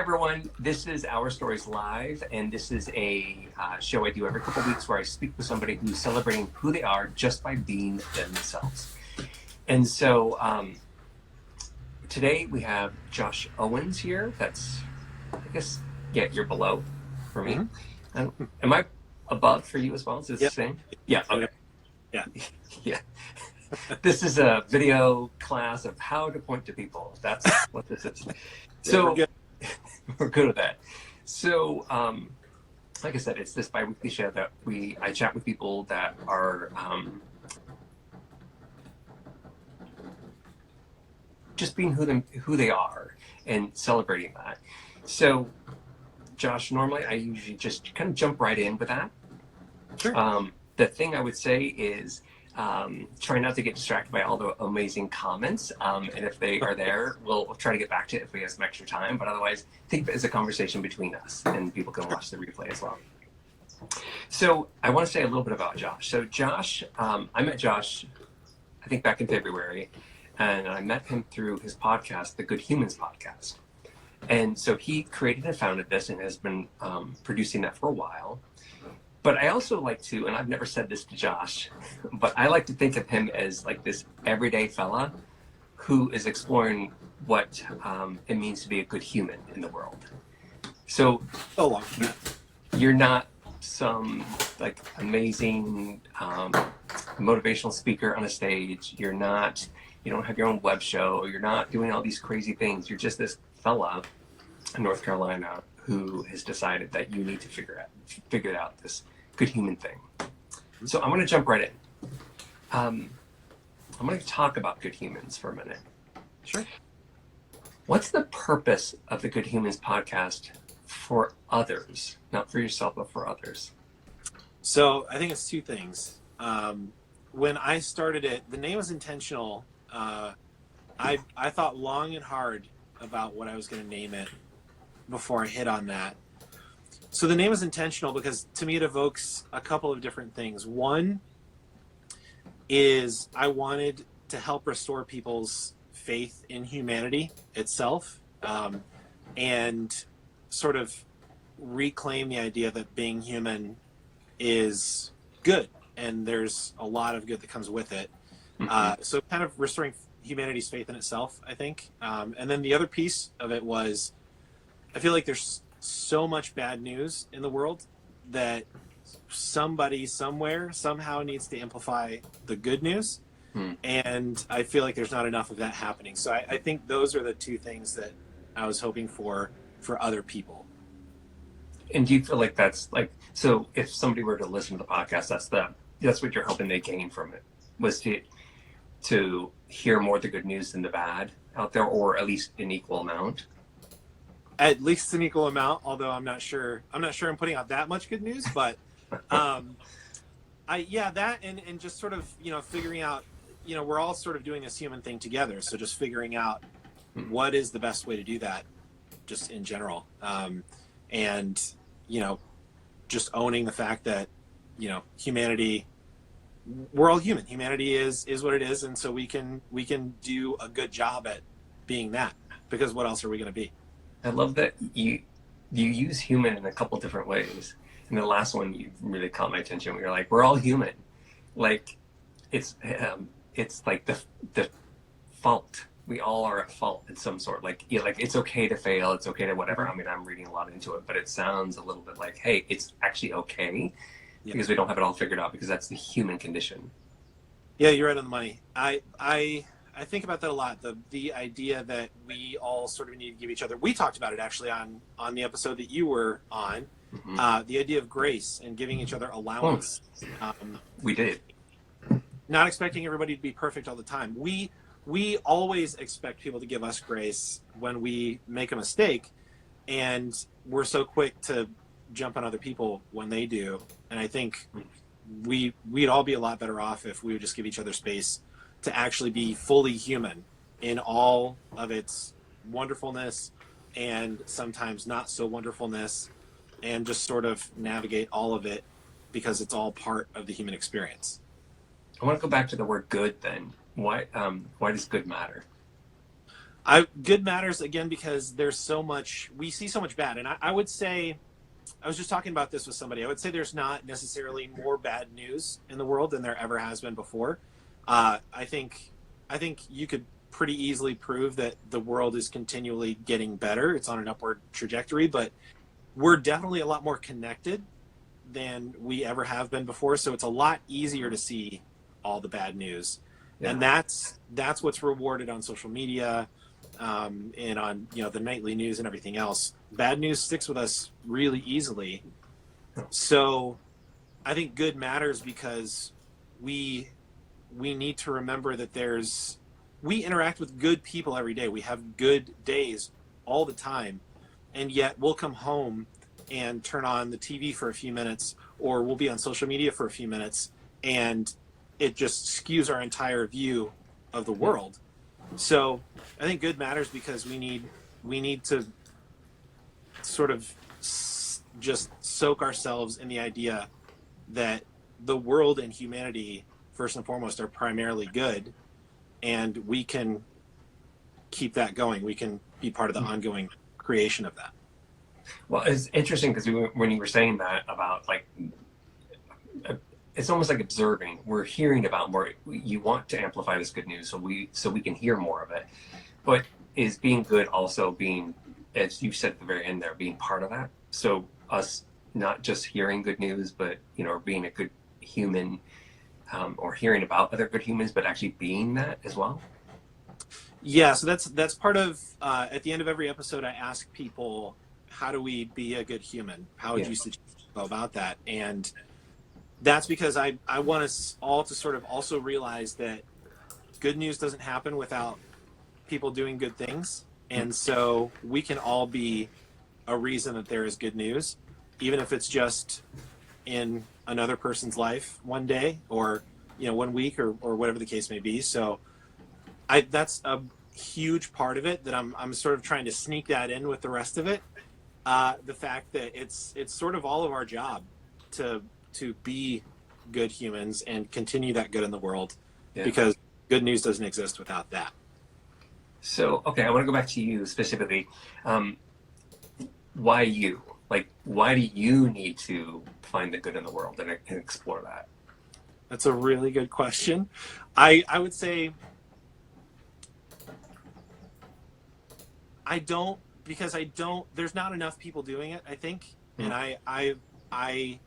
everyone, this is Our Stories Live, and this is a show I do every couple of weeks where I speak with somebody who's celebrating who they are just by being themselves. And so today we have Josh Owens here. That's, I guess, yeah, you're below for me. Mm-hmm. Am I above for you as well? Is this the same? Yeah, okay. Yeah. Yeah. This is a video class of how to point to people. That's what this is. So we're good with that. So, like I said, it's this bi-weekly show that I chat with people that are just being who they are and celebrating that. So, Josh, normally I usually just kind of jump right in with that. Sure. The thing I would say is try not to get distracted by all the amazing comments. And if they are there, we'll try to get back to it if we have some extra time. But otherwise, think of it as a conversation between us, and people can watch the replay as well. So I want to say a little bit about Josh. So Josh, I met Josh, I think back in February, and I met him through his podcast, the Good Humans podcast. And so he created and founded this and has been producing that for a while. But I also like to, and I've never said this to Josh, but I like to think of him as like this everyday fella who is exploring what it means to be a good human in the world. So you're not some like amazing motivational speaker on a stage. You don't have your own web show. You're not doing all these crazy things. You're just this fella in North Carolina who has decided that you need to figure out this good human thing. So I'm going to jump right in. I'm going to talk about good humans for a minute. Sure. What's the purpose of the Good Humans podcast for others? Not for yourself, but for others. So I think it's two things. When I started it, the name was intentional. I thought long and hard about what I was going to name it before I hit on that. So the name is intentional because to me it evokes a couple of different things. One is I wanted to help restore people's faith in humanity itself, and sort of reclaim the idea that being human is good and there's a lot of good that comes with it. So kind of restoring humanity's faith in itself, I think. And then the other piece of it was I feel like there's so much bad news in the world that somebody somewhere somehow needs to amplify the good news. And I feel like there's not enough of that happening. So I think those are the two things that I was hoping for other people. And do you feel like that's like, so if somebody were to listen to the podcast, that's what you're hoping they gain from it, was to hear more of the good news than the bad out there, or at least an equal amount? At least an equal amount, although I'm not sure I'm putting out that much good news, but that and just sort of, figuring out, we're all sort of doing this human thing together. So just figuring out what is the best way to do that just in general. And, just owning the fact that, humanity, we're all human. Humanity is what it is. And so we can do a good job at being that, because what else are we going to be? I love that you use human in a couple different ways. And the last one, you really caught my attention. You're like, we're all human. Like it's like the fault. We all are at fault in some sort. Like, like it's okay to fail. It's okay to whatever. I mean, I'm reading a lot into it, but it sounds a little bit like, hey, it's actually okay because we don't have it all figured out, because that's the human condition. Yeah, you're right on the money. I think about that a lot. The idea that we all sort of need to give each other. We talked about it actually on the episode that you were on. The idea of grace and giving each other allowance. We did. Not expecting everybody to be perfect all the time. We always expect people to give us grace when we make a mistake, and we're so quick to jump on other people when they do. And I think we'd all be a lot better off if we would just give each other space to actually be fully human in all of its wonderfulness and sometimes not so wonderfulness, and just sort of navigate all of it because it's all part of the human experience. I want to go back to the word good then. Why does good matter? Good matters again because there's so much, we see so much bad. And I would say, I was just talking about this with somebody. I would say there's not necessarily more bad news in the world than there ever has been before. I think you could pretty easily prove that the world is continually getting better. It's on an upward trajectory, but we're definitely a lot more connected than we ever have been before. So it's a lot easier to see all the bad news, Yeah. and that's what's rewarded on social media, and on the nightly news and everything else. Bad news sticks with us really easily. So I think good matters because we need to remember that we interact with good people every day. We have good days all the time, and yet we'll come home and turn on the TV for a few minutes, or we'll be on social media for a few minutes, and it just skews our entire view of the world. So I think good matters because we need to sort of just soak ourselves in the idea that the world and humanity, first and foremost, are primarily good, and we can keep that going. We can be part of the ongoing creation of that. Well, it's interesting because when you were saying that about like, it's almost like observing. We're hearing about more. You want to amplify this good news, so we can hear more of it. But is being good also being, as you said at the very end there, being part of that? So us not just hearing good news, but being a good human, or hearing about other good humans, but actually being that as well. Yeah, so that's part of. At the end of every episode, I ask people, how do we be a good human? How would you suggest go about that? And that's because I want us all to sort of also realize that good news doesn't happen without people doing good things. And so we can all be a reason that there is good news, even if it's just in another person's life one day, or 1 week, or whatever the case may be. So that's a huge part of it that I'm sort of trying to sneak that in with the rest of it. The fact that it's sort of all of our job to be good humans and continue that good in the world, because good news doesn't exist without that. So, okay, I want to go back to you specifically. Why you? Like, why do you need to find the good in the world and explore that? That's a really good question. I would say I don't, because there's not enough people doing it, I think. And I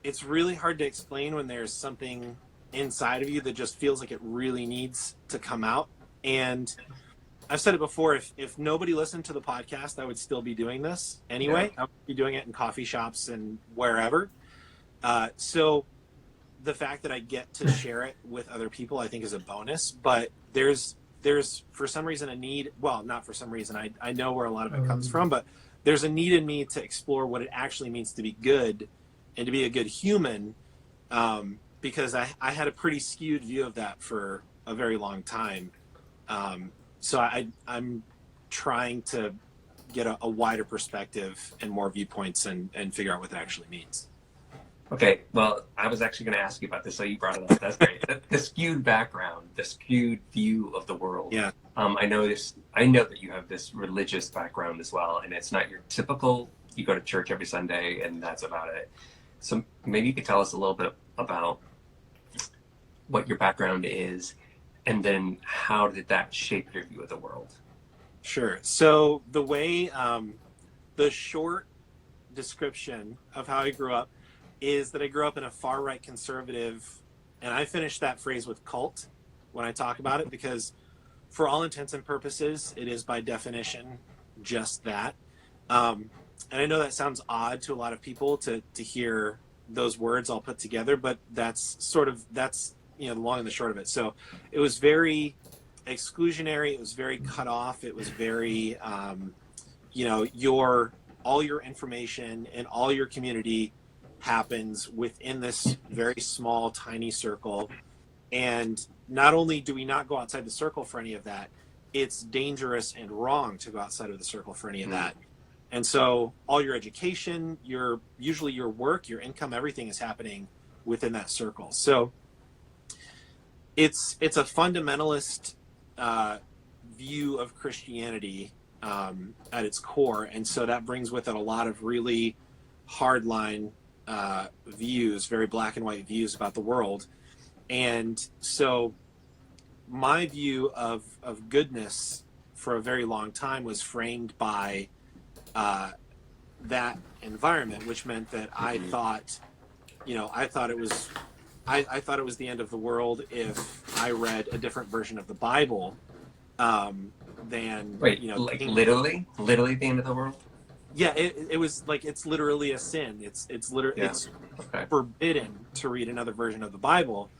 it's really hard to explain when there's something inside of you that just feels like it really needs to come out. And I've said it before, if nobody listened to the podcast, I would still be doing this anyway. I would be doing it in coffee shops and wherever. So the fact that I get to share it with other people, I think, is a bonus. But there's for some reason a need, well, not for some reason, I know where a lot of it comes from, but there's a need in me to explore what it actually means to be good and to be a good human, because I had a pretty skewed view of that for a very long time. So I'm trying to get a wider perspective and more viewpoints and figure out what that actually means. Okay, well, I was actually going to ask you about this, so you brought it up. That's great. The skewed background, the skewed view of the world. Yeah. I know that you have this religious background as well, and it's not your typical, you go to church every Sunday and that's about it. So maybe you could tell us a little bit about what your background is, and then how did that shape your view of the world? Sure. So the way, the short description of how I grew up is that I grew up in a far-right conservative, and I finish that phrase with cult when I talk about it, because for all intents and purposes, it is by definition just that. And I know that sounds odd to a lot of people to hear those words all put together, but that's the long and the short of it. So it was very exclusionary. It was very cut off. It was very, all your information and all your community happens within this very small, tiny circle. And not only do we not go outside the circle for any of that, it's dangerous and wrong to go outside of the circle for any of that. And so all your education, usually your work, your income, everything is happening within that circle. So it's a fundamentalist view of Christianity at its core, and so that brings with it a lot of really hardline views, very black and white views about the world. And so my view of goodness for a very long time was framed by that environment, which meant that I thought, I thought it was the end of the world if I read a different version of the Bible than like literally the end of the world. Yeah, it was like, it's literally a sin. It's literally it's forbidden to read another version of the Bible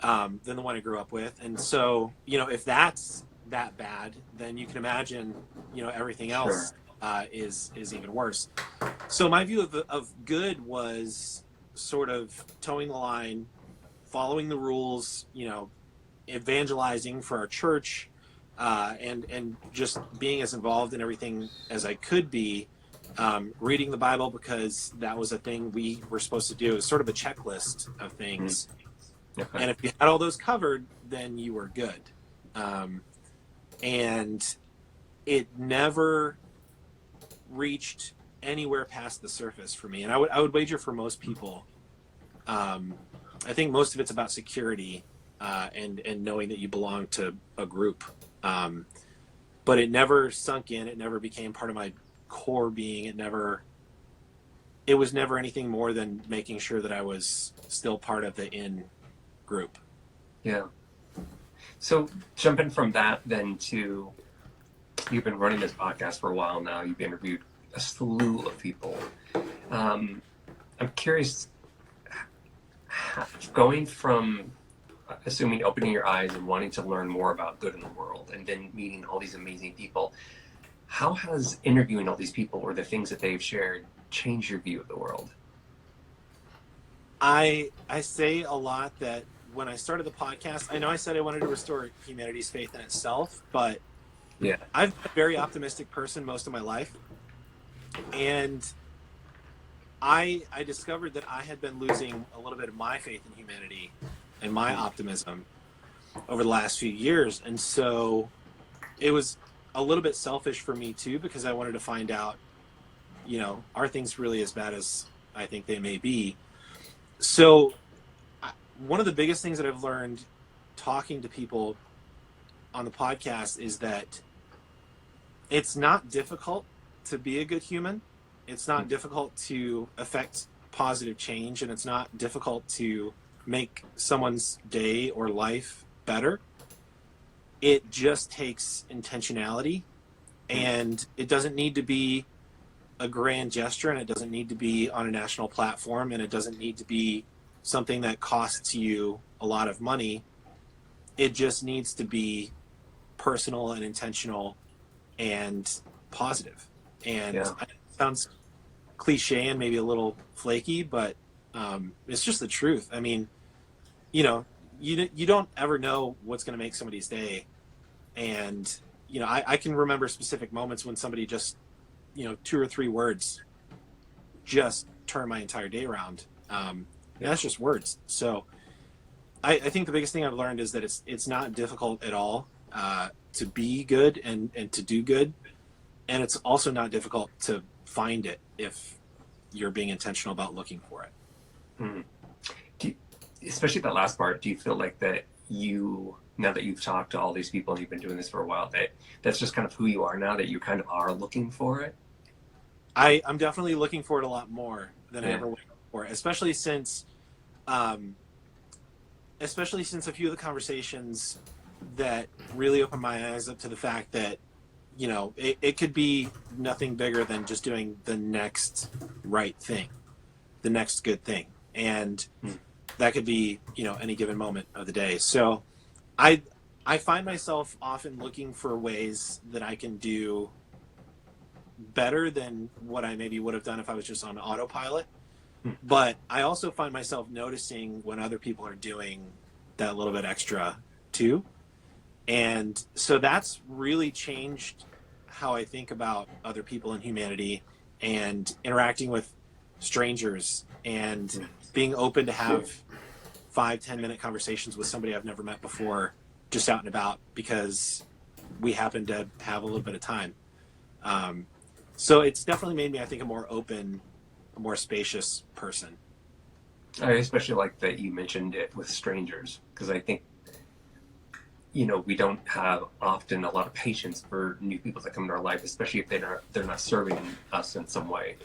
than the one I grew up with. And so, if that's that bad, then you can imagine, everything else is even worse. So my view of good was sort of towing the line, following the rules, evangelizing for our church, and just being as involved in everything as I could be, reading the Bible because that was a thing we were supposed to do. It was sort of a checklist of things. Okay. And if you had all those covered, then you were good. And it never reached anywhere past the surface for me. And I would wager for most people, I think most of it's about security and knowing that you belong to a group. But it never sunk in. It never became part of my core being. It was never anything more than making sure that I was still part of the in group. Yeah. So jumping from that then to, you've been running this podcast for a while now. You've interviewed a slew of people. I'm curious, going from assuming opening your eyes and wanting to learn more about good in the world and then meeting all these amazing people, how has interviewing all these people or the things that they've shared changed your view of the world? I say a lot that when I started the podcast, I know I said I wanted to restore humanity's faith in itself, but I've been a very optimistic person most of my life. And I discovered that I had been losing a little bit of my faith in humanity and my optimism over the last few years. And so it was a little bit selfish for me too, because I wanted to find out, are things really as bad as I think they may be? So one of the biggest things that I've learned talking to people on the podcast is that it's not difficult to be a good human. It's not difficult to affect positive change, and it's not difficult to make someone's day or life better. It just takes intentionality, and it doesn't need to be a grand gesture, and it doesn't need to be on a national platform, and it doesn't need to be something that costs you a lot of money. It just needs to be personal and intentional and positive. And it sounds cliche and maybe a little flaky, but it's just the truth. I mean, you don't ever know what's going to make somebody's day. And, I can remember specific moments when somebody just, 2 or 3 words just turn my entire day around. That's just words. So I think the biggest thing I've learned is that it's not difficult at all to be good and to do good. And it's also not difficult to find it if you're being intentional about looking for it. Mm-hmm. Especially that last part, do you feel like that now that you've talked to all these people and you've been doing this for a while, that's just kind of who you are now, that you kind of are looking for it? I'm definitely looking for it a lot more than I ever went before, especially since a few of the conversations that really opened my eyes up to the fact that, it could be nothing bigger than just doing the next right thing, the next good thing. And that could be, any given moment of the day. So I find myself often looking for ways that I can do better than what I maybe would have done if I was just on autopilot. But I also find myself noticing when other people are doing that little bit extra too. And so that's really changed how I think about other people in humanity and interacting with strangers and being open to have 5-10 minute conversations with somebody I've never met before, just out and about, because we happen to have a little bit of time. So it's definitely made me, I think, a more open, a more spacious person. I especially like that you mentioned it with strangers, because I think, we don't have often a lot of patience for new people that come into our life, especially if they're not serving us in some way.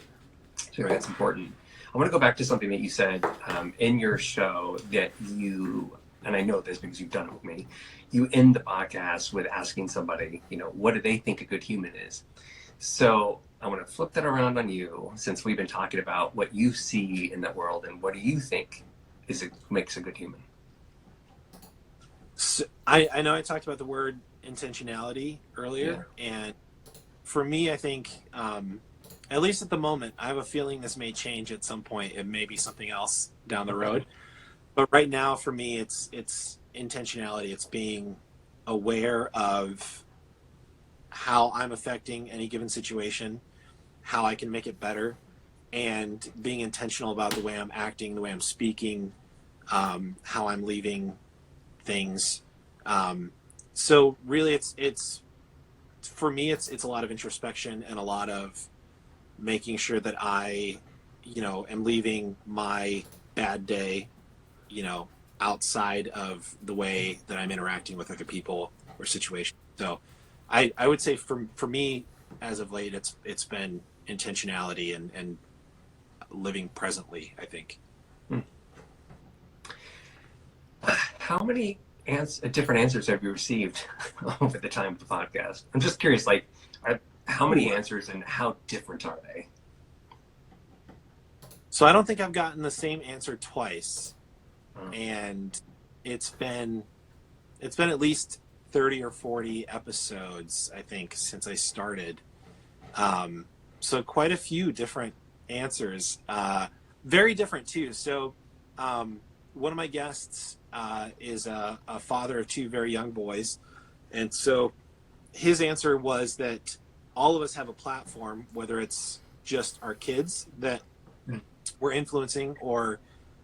So Right. that's important. I want to go back to something that you said in your show that and I know this because you've done it with me, you end the podcast with asking somebody, what do they think a good human is? So I want to flip that around on you, since we've been talking about what you see in that world, and what do you think makes a good human? So I know I talked about the word intentionality earlier, and for me, I think, at least at the moment, I have a feeling this may change at some point. It may be something else down the road. But right now, for me, it's intentionality. It's being aware of how I'm affecting any given situation, how I can make it better, and being intentional about the way I'm acting, the way I'm speaking, how I'm leaving things. So really, it's for me, it's a lot of introspection and a lot of making sure that I, am leaving my bad day, outside of the way that I'm interacting with other people or situations. So I would say for me, as of late, it's been intentionality and living presently, I think. How many different answers have you received over the time of the podcast? I'm just curious, how many answers and how different are they? So I don't think I've gotten the same answer twice. And it's been at least 30 or 40 episodes, I think, since I started. So quite a few different answers, very different too. So one of my guests is a father of two very young boys, and so his answer was that all of us have a platform, whether it's just our kids that we're influencing, or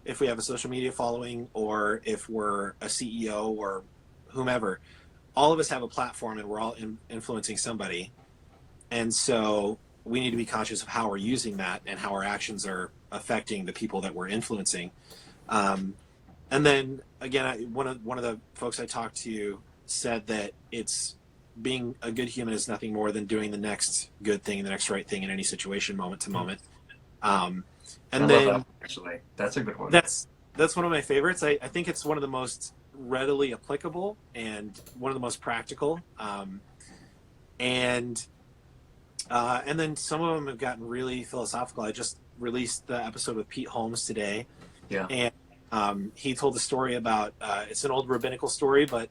if we have a social media following, or if we're a CEO or whomever. All of us have a platform, and we're all influencing somebody. And so we need to be conscious of how we're using that and how our actions are affecting the people that we're influencing. And then again, one of the folks I talked to said that it's being a good human is nothing more than doing the next good thing and the next right thing in any situation, moment to moment. And I then love that, actually, that's a good one. That's one of my favorites. I think it's one of the most readily applicable and one of the most practical. And then some of them have gotten really philosophical. I just released the episode with Pete Holmes today. Yeah. And he told the story about, it's an old rabbinical story, but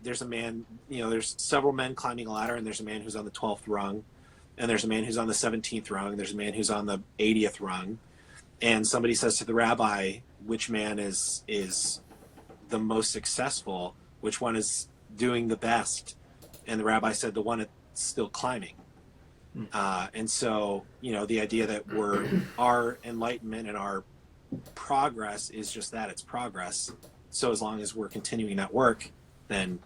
there's a man, there's several men climbing a ladder, and there's a man who's on the 12th rung, and there's a man who's on the 17th rung, and there's a man who's on the 80th rung. And somebody says to the rabbi, which man is the most successful? Which one is doing the best? And the rabbi said, the one that's still climbing. And so, the idea that our enlightenment and our progress is just that, it's progress. So as long as we're continuing that work, then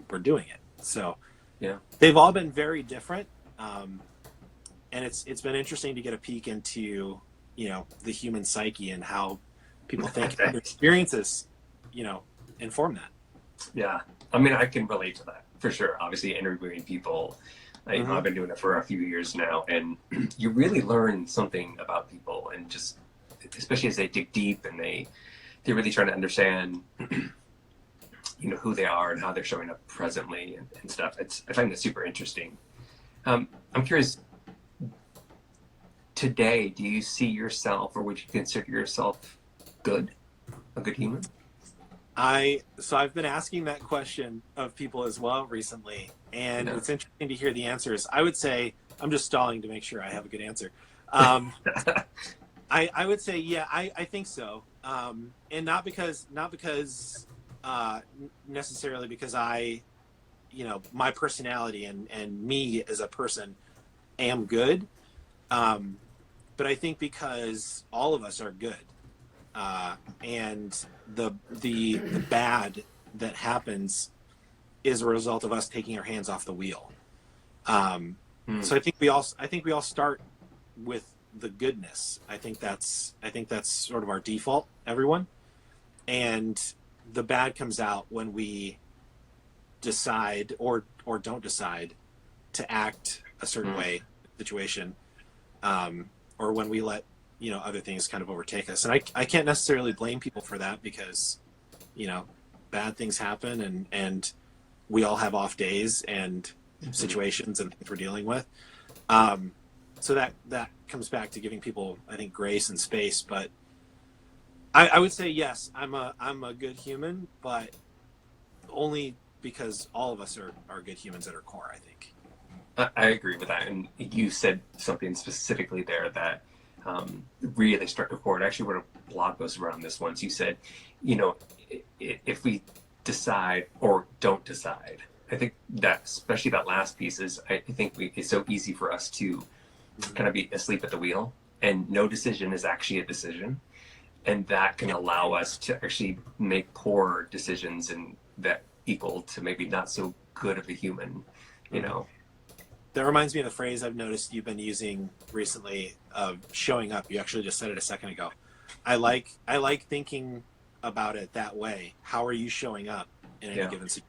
we're doing it. So yeah, they've all been very different. And it's been interesting to get a peek into, the human psyche and how people think their experiences, inform that. Yeah. I mean, I can relate to that for sure. Obviously, interviewing people, I've been doing it for a few years now, and you really learn something about people, and just, especially as they dig deep and they really try to understand, who they are and how they're showing up presently and stuff. I find that super interesting. I'm curious, today, do you see yourself, or would you consider yourself a good human? So I've been asking that question of people as well recently, and it's interesting to hear the answers. I would say, I'm just stalling to make sure I have a good answer. I would say, yeah, I think so. And not because necessarily because I, my personality and me as a person am good. But I think because all of us are good, and the bad that happens is a result of us taking our hands off the wheel. Mm. So I think we all start with the goodness. I think that's sort of our default, everyone. And the bad comes out when we decide or don't decide to act a certain way in the situation, or when we let other things kind of overtake us. And I can't necessarily blame people for that, because bad things happen, and we all have off days and situations and things we're dealing with. So that comes back to giving people, I think, grace and space. But I would say yes, I'm a good human, but only because all of us are good humans at our core, I think. I agree with that. And you said something specifically there that really struck a chord. I actually wrote a blog post around this once. You said, if we decide or don't decide, I think that, especially that last piece, I think it's so easy for us to kind of be asleep at the wheel, and no decision is actually a decision. And that can allow us to actually make poor decisions, and that equal to maybe not so good of a human, That reminds me of the phrase I've noticed you've been using recently of showing up. You actually just said it a second ago. I like thinking about it that way. How are you showing up in any given situation?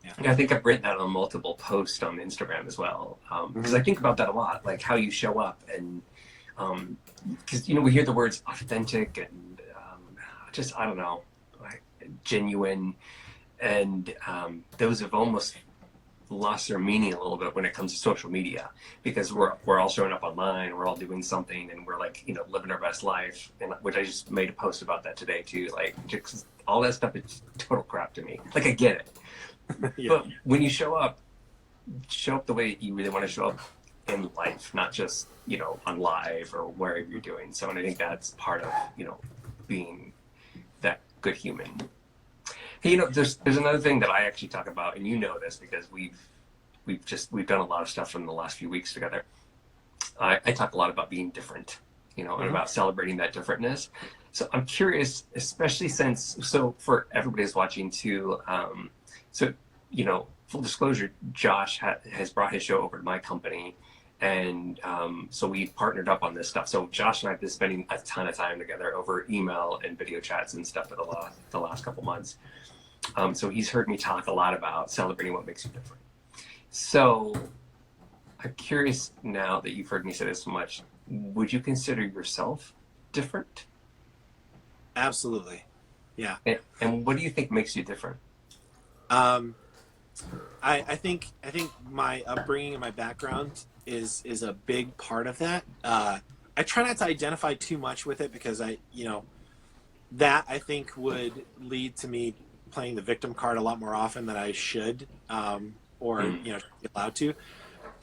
Yeah, I think I've written that on multiple posts on Instagram as well, because I think about that a lot, like how you show up, and because we hear the words authentic and just, I don't know, like genuine, and those have almost lost their meaning a little bit when it comes to social media, because we're all showing up online, we're all doing something, and we're like living our best life, and which I just made a post about that today too. Like, just all that stuff is total crap to me. Like, I get it. Yeah. But when you show up the way you really want to show up in life, not just on live or wherever you're doing. So, and I think that's part of being that good human. Hey, there's another thing that I actually talk about, and this because we've done a lot of stuff in the last few weeks together. I talk a lot about being different, and about celebrating that differentness. So I'm curious, especially so for everybody who's watching too. Full disclosure, Josh has brought his show over to my company, and so we partnered up on this stuff. So Josh and I have been spending a ton of time together over email and video chats and stuff for the last couple months. So he's heard me talk a lot about celebrating what makes you different. So I'm curious, now that you've heard me say this so much, would you consider yourself different? Absolutely. Yeah. And what do you think makes you different? I think my upbringing and my background is a big part of that. I try not to identify too much with it, because that I think would lead to me playing the victim card a lot more often than I should, or be allowed to.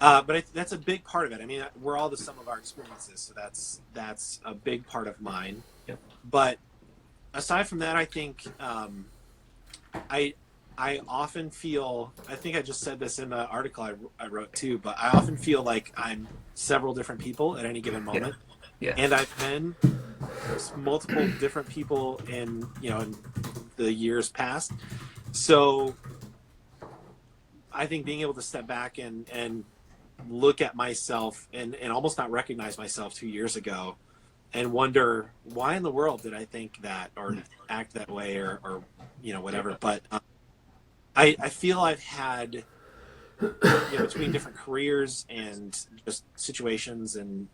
But that's a big part of it. I mean, we're all the sum of our experiences, so that's a big part of mine. Yep. But aside from that, I think I often feel, I think I just said this in the article I wrote too, but I often feel like I'm several different people at any given moment. Yeah. And I've been multiple different people in the years past. So I think being able to step back and look at myself and almost not recognize myself 2 years ago, and wonder, why in the world did I think that or act that way or whatever. But I feel I've had, between different careers and just situations and,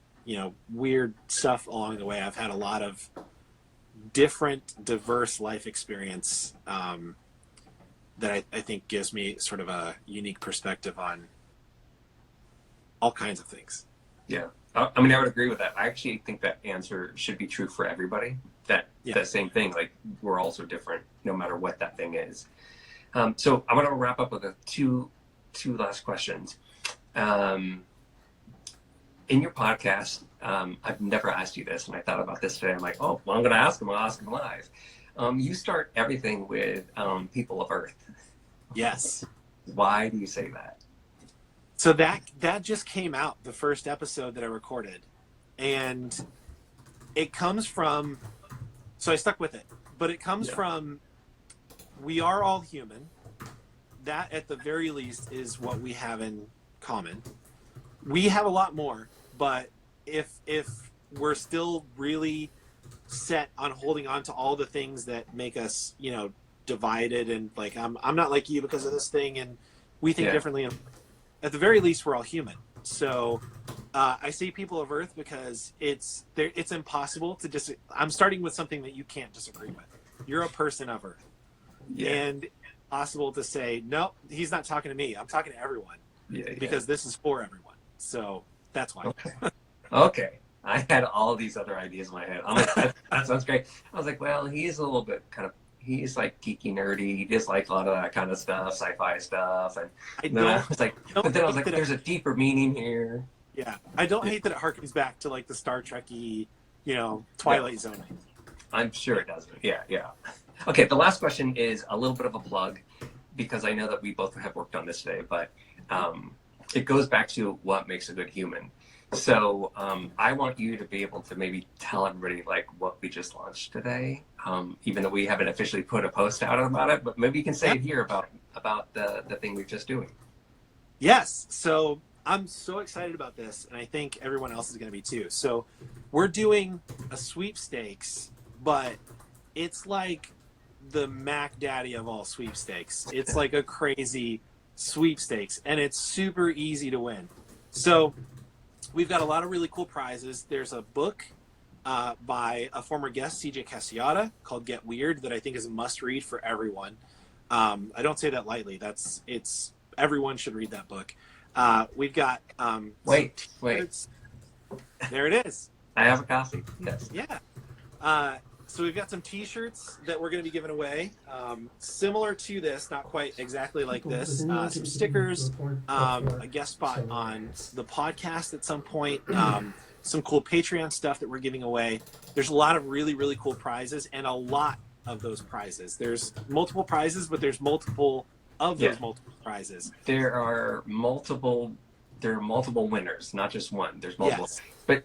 weird stuff along the way, I've had a lot of different, diverse life experience that I think gives me sort of a unique perspective on all kinds of things. Yeah. I mean, I would agree with that. I actually think that answer should be true for everybody. That same thing, like, we're all so different, no matter what that thing is. So I'm going to wrap up with two last questions. In your podcast, I've never asked you this, and I thought about this today. I'm like, oh, well, I'm going to ask him. I'll ask him live. You start everything with people of Earth. Yes. Why do you say that? So that just came out, the first episode that I recorded, and it comes from, so I stuck with it, but it comes from, we are all human, that at the very least is what we have in common. We have a lot more, but if we're still really set on holding on to all the things that make us, divided, and like I'm not like you because of this thing, and we think differently. And at the very least, we're all human. So I say people of Earth because it's impossible to I'm starting with something that you can't disagree with. You're a person of Earth, and it's possible to say no. He's not talking to me. I'm talking to everyone because this is for everyone. So that's why. Okay. I had all these other ideas in my head. I'm like, that sounds great. I was like, well, he's a little bit he's like geeky, nerdy. He just like a lot of that kind of stuff, sci-fi stuff. And then I was like, there's a deeper meaning here. Yeah. I don't hate that it harkens back to like the Star Trek-y, Twilight Zone. I'm sure it doesn't. Yeah. Okay. The last question is a little bit of a plug because I know that we both have worked on this today, but it goes back to what makes a good human. So I want you to be able to maybe tell everybody like what we just launched today, even though we haven't officially put a post out about it, but maybe you can say it here about the thing we're just doing. Yes. So I'm so excited about this, and I think everyone else is going to be too. So we're doing a sweepstakes, but it's like the Mac Daddy of all sweepstakes. It's like a crazy sweepstakes, and it's super easy to win. So we've got a lot of really cool prizes. There's a book by a former guest, CJ Cassiata, called Get Weird, that I think is a must-read for everyone. I don't say that lightly. Everyone should read that book. We've got wait. There it is. I have a copy. Yes. Yeah. So we've got some T-shirts that we're going to be giving away, similar to this, not quite exactly like this. Some stickers, a guest spot on the podcast at some point, some cool Patreon stuff that we're giving away. There's a lot of really, really cool prizes, and a lot of those prizes. There's multiple prizes, but there's multiple of those multiple prizes. There are multiple winners, not just one. There's multiple. Yes. But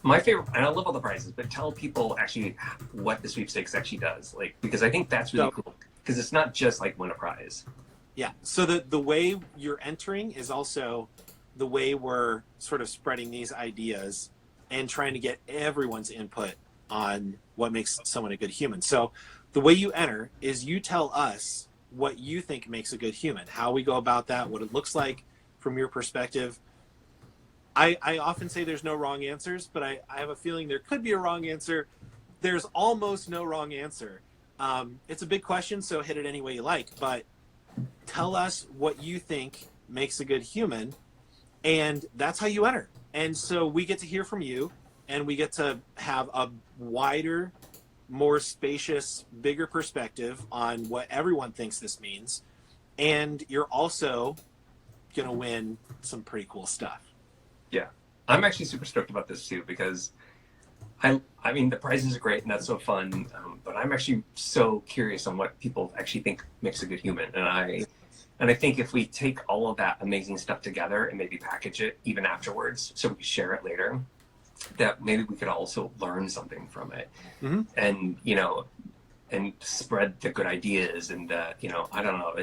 my favorite, and I love all the prizes, but tell people actually what the sweepstakes actually does, because I think that's really cool, because it's not just like win a prize. Yeah. So the way you're entering is also the way we're sort of spreading these ideas and trying to get everyone's input on what makes someone a good human. So the way you enter is you tell us what you think makes a good human, how we go about that, what it looks like from your perspective. I often say there's no wrong answers, but I have a feeling there could be a wrong answer. There's almost no wrong answer. It's a big question, so hit it any way you like, but tell us what you think makes a good human, and that's how you enter. And so we get to hear from you, and we get to have a wider, more spacious, bigger perspective on what everyone thinks this means. And you're also going to win some pretty cool stuff. Yeah. I'm actually super stoked about this too, because I mean, the prizes are great and that's so fun. But I'm actually so curious on what people actually think makes a good human. And I think if we take all of that amazing stuff together and maybe package it even afterwards, so we can share it later, that maybe we could also learn something from it. Mm-hmm. And spread the good ideas, and I don't know.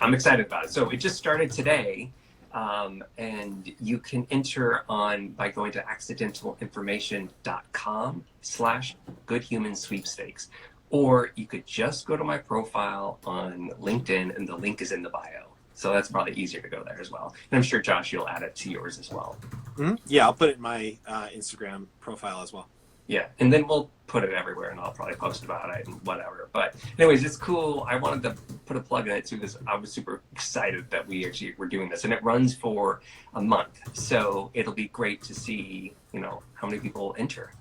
I'm excited about it. So it just started today, and you can enter by going to accidentalinformation.com/goodhumansweepstakes, or you could just go to my profile on LinkedIn, and the link is in the bio. So that's probably easier to go there as well. And I'm sure, Josh, you'll add it to yours as well. Mm-hmm. Yeah, I'll put it in my Instagram profile as well. Yeah, and then we'll put it everywhere, and I'll probably post about it and whatever. But anyways, it's cool. I wanted to put a plug in it too, because I was super excited that we're doing this, and it runs for a month. So it'll be great to see, how many people enter.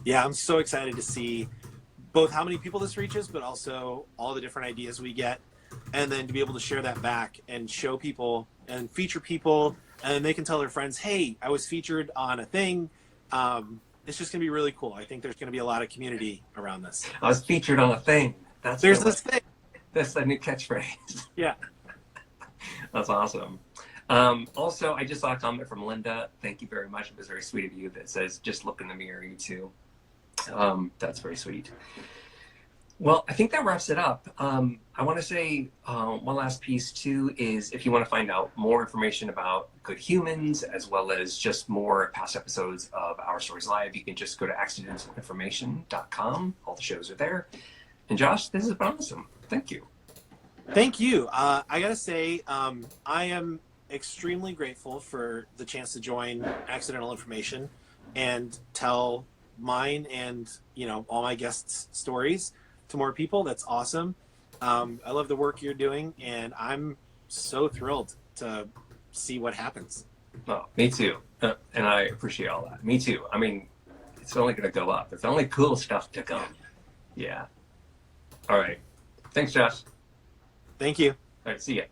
Yeah, I'm so excited to see both how many people this reaches, but also all the different ideas we get, and then to be able to share that back and show people and feature people, and they can tell their friends, hey, I was featured on a thing. It's just going to be really cool. I think there's going to be a lot of community around this. I was featured on a thing. There's this thing. That's the new catchphrase. Yeah. That's awesome. Also, I just saw a comment from Linda. Thank you very much. It was very sweet of you, that says, just look in the mirror, you too. That's very sweet. Well, I think that wraps it up. I want to say one last piece too is if you want to find out more information about Good Humans as well as just more past episodes of Our Stories Live, you can just go to accidentalinformation.com. All the shows are there. And Josh, this has been awesome. Thank you. Thank you. I gotta say, I am extremely grateful for the chance to join Accidental Information and tell mine and all my guests' stories to more people. That's awesome. I love the work you're doing, and I'm so thrilled to see what happens. Oh, me too. And I appreciate all that. Me too. I mean, it's only going to go up. It's only cool stuff to come. Yeah. All right. Thanks, Josh. Thank you. All right. See ya.